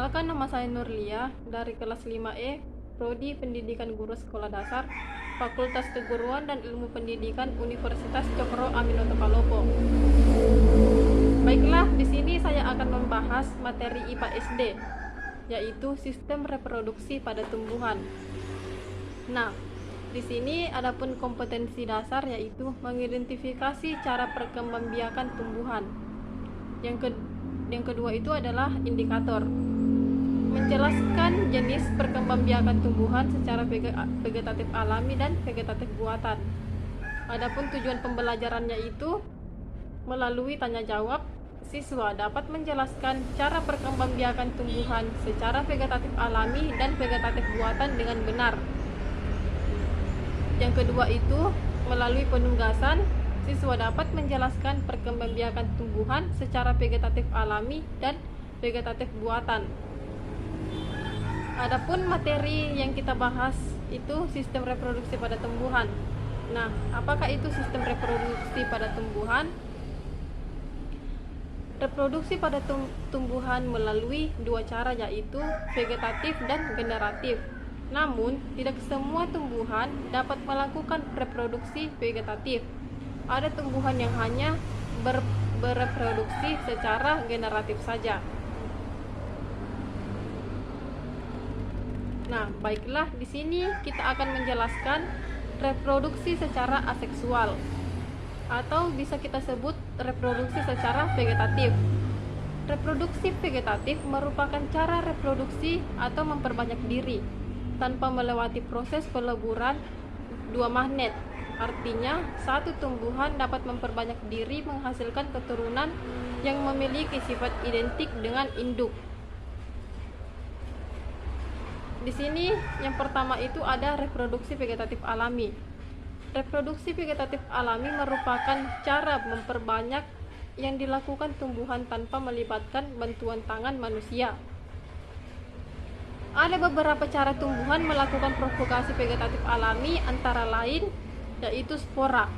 Perkenalkan, nama saya Nurlia dari kelas 5E, Prodi Pendidikan Guru Sekolah Dasar, Fakultas Keguruan dan Ilmu Pendidikan Universitas Cokro Aminoto Palopo. Baiklah, di sini saya akan membahas materi IPA SD, yaitu sistem reproduksi pada tumbuhan. Nah, di sini adapun kompetensi dasar yaitu mengidentifikasi cara perkembangbiakan tumbuhan. Yang kedua itu adalah indikator. Menjelaskan jenis perkembangbiakan tumbuhan secara vegetatif alami dan vegetatif buatan. Adapun tujuan pembelajarannya itu melalui tanya jawab, siswa dapat menjelaskan cara perkembangbiakan tumbuhan secara vegetatif alami dan vegetatif buatan dengan benar. Yang kedua itu melalui penugasan, siswa dapat menjelaskan perkembangbiakan tumbuhan secara vegetatif alami dan vegetatif buatan. Adapun materi yang kita bahas itu sistem reproduksi pada tumbuhan. Nah, apakah itu sistem reproduksi pada tumbuhan? Reproduksi pada tumbuhan melalui dua cara, yaitu vegetatif dan generatif. Namun, tidak semua tumbuhan dapat melakukan reproduksi vegetatif. Ada tumbuhan yang hanya bereproduksi secara generatif saja. Nah, baiklah, di sini kita akan menjelaskan reproduksi secara aseksual, atau bisa kita sebut reproduksi secara vegetatif. Reproduksi vegetatif merupakan cara reproduksi atau memperbanyak diri tanpa melewati proses peleburan dua magnet. Artinya, satu tumbuhan dapat memperbanyak diri menghasilkan keturunan yang memiliki sifat identik dengan induk. Di sini yang pertama itu ada reproduksi vegetatif alami. Reproduksi vegetatif alami merupakan cara memperbanyak yang dilakukan tumbuhan tanpa melibatkan bantuan tangan manusia. Ada beberapa cara tumbuhan melakukan propagasi vegetatif alami, antara lain yaitu spora.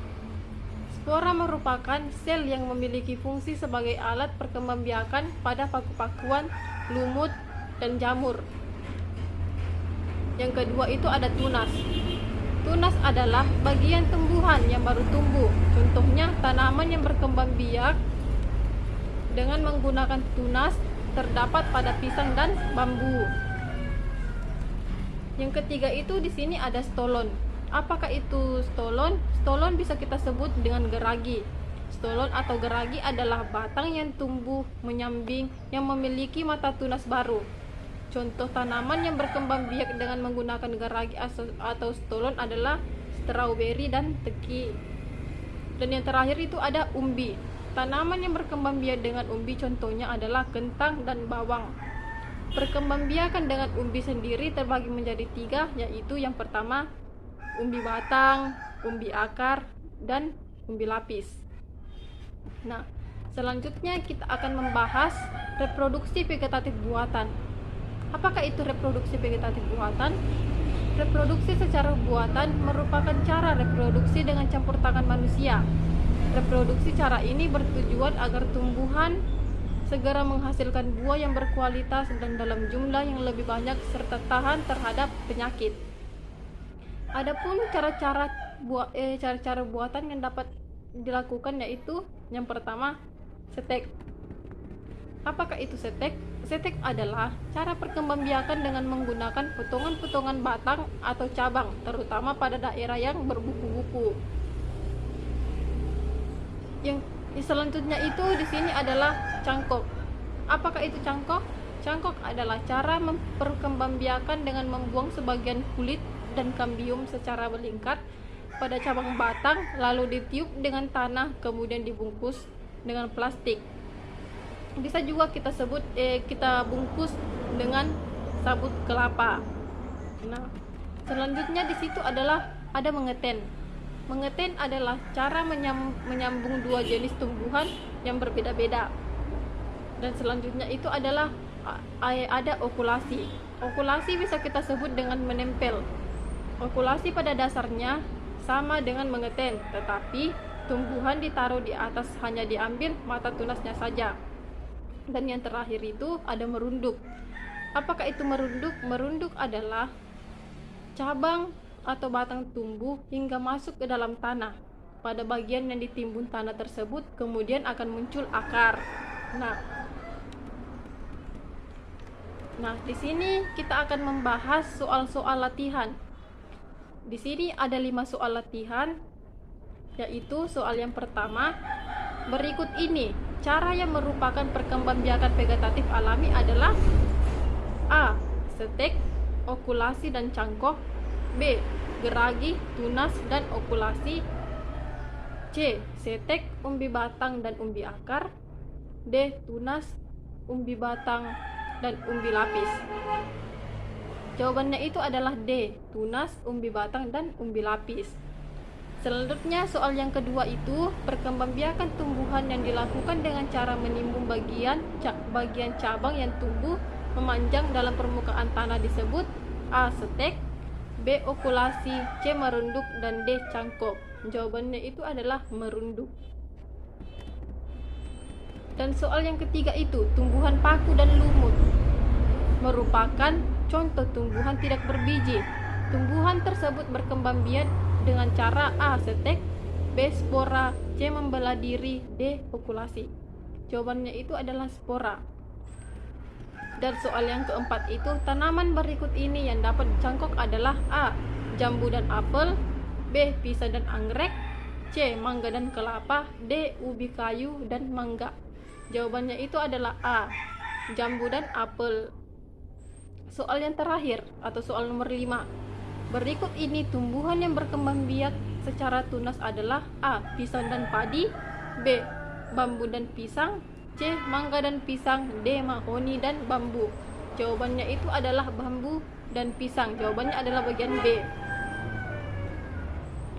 Spora merupakan sel yang memiliki fungsi sebagai alat perkembangbiakan pada paku-pakuan, lumut, dan jamur. Yang kedua itu ada tunas. Tunas adalah bagian tumbuhan yang baru tumbuh. Contohnya tanaman yang berkembang biak dengan menggunakan tunas terdapat pada pisang dan bambu. Yang ketiga itu di sini ada stolon. Apakah itu stolon? Stolon bisa kita sebut dengan geragi. Stolon atau geragi adalah batang yang tumbuh menyambing yang memiliki mata tunas baru. Contoh tanaman yang berkembang biak dengan menggunakan geragi atau stolon adalah strawberry dan teki. Dan yang terakhir itu ada umbi. Tanaman yang berkembang biak dengan umbi contohnya adalah kentang dan bawang. Perkembangbiakan dengan umbi sendiri terbagi menjadi tiga, yaitu yang pertama umbi batang, umbi akar, dan umbi lapis. Nah, selanjutnya kita akan membahas reproduksi vegetatif buatan. Apakah itu reproduksi vegetatif buatan? Reproduksi secara buatan merupakan cara reproduksi dengan campur tangan manusia. Reproduksi cara ini bertujuan agar tumbuhan segera menghasilkan buah yang berkualitas dan dalam jumlah yang lebih banyak serta tahan terhadap penyakit. Adapun cara-cara buatan yang dapat dilakukan yaitu yang pertama setek. Apakah itu setek? Setek adalah cara perkembangbiakan dengan menggunakan potongan-potongan batang atau cabang, terutama pada daerah yang berbuku-buku. Yang selanjutnya itu di sini adalah cangkok. Apakah itu cangkok? Cangkok adalah cara memperkembangbiakan dengan membuang sebagian kulit dan kambium secara melingkar pada cabang batang, lalu ditiup dengan tanah, kemudian dibungkus dengan plastik. Bisa juga kita bungkus dengan sabut kelapa. Nah, selanjutnya di situ adalah ada mengeten. Mengeten adalah cara menyambung dua jenis tumbuhan yang berbeda-beda. Dan selanjutnya itu adalah ada okulasi. Okulasi bisa kita sebut dengan menempel. Okulasi pada dasarnya sama dengan mengeten, tetapi tumbuhan ditaruh di atas, hanya diambil mata tunasnya saja. Dan yang terakhir itu ada merunduk. Apakah itu merunduk? Merunduk adalah cabang atau batang tumbuh hingga masuk ke dalam tanah. Pada bagian yang ditimbun tanah tersebut kemudian akan muncul akar. Nah, di sini kita akan membahas soal-soal latihan. Di sini ada 5 soal latihan, yaitu soal yang pertama, berikut ini cara yang merupakan perkembangbiakan vegetatif alami adalah: A. Setek, okulasi dan cangkok. B. Geragi, tunas dan okulasi. C. Setek, umbi batang dan umbi akar. D. Tunas, umbi batang dan umbi lapis. Jawabannya itu adalah D. Tunas, umbi batang dan umbi lapis. Selanjutnya soal yang kedua itu perkembangbiakan tumbuhan yang dilakukan dengan cara menimbun bagian cabang yang tumbuh memanjang dalam permukaan tanah disebut: A. Setek, B. Okulasi, C. Merunduk, dan D. Cangkok. Jawabannya itu adalah merunduk. Dan soal yang ketiga itu tumbuhan paku dan lumut merupakan contoh tumbuhan tidak berbiji. Tumbuhan tersebut berkembang biak dengan cara: A. Setek, B. Spora, C. Membelah diri, D. Okulasi. Jawabannya itu adalah spora. Dan soal yang keempat itu tanaman berikut ini yang dapat dicangkok adalah: A. Jambu dan apel, B. Pisang dan anggrek, C. Mangga dan kelapa, D. Ubi kayu dan mangga. Jawabannya itu adalah A. Jambu dan apel. Soal yang terakhir atau soal nomor 5. Berikut ini tumbuhan yang berkembang biak secara tunas adalah: A. Pisang dan padi, B. Bambu dan pisang, C. Mangga dan pisang, D. Mahoni dan bambu. Jawabannya itu adalah bambu dan pisang. Jawabannya adalah bagian B.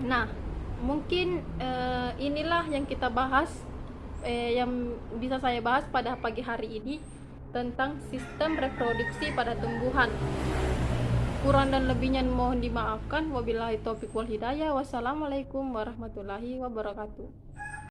Nah, mungkin inilah yang kita bahas, yang bisa saya bahas pada pagi hari ini tentang sistem reproduksi pada tumbuhan. Kurang dan lebihnya mohon dimaafkan. Wabillahi taufiq wal hidayah. Wassalamualaikum warahmatullahi wabarakatuh.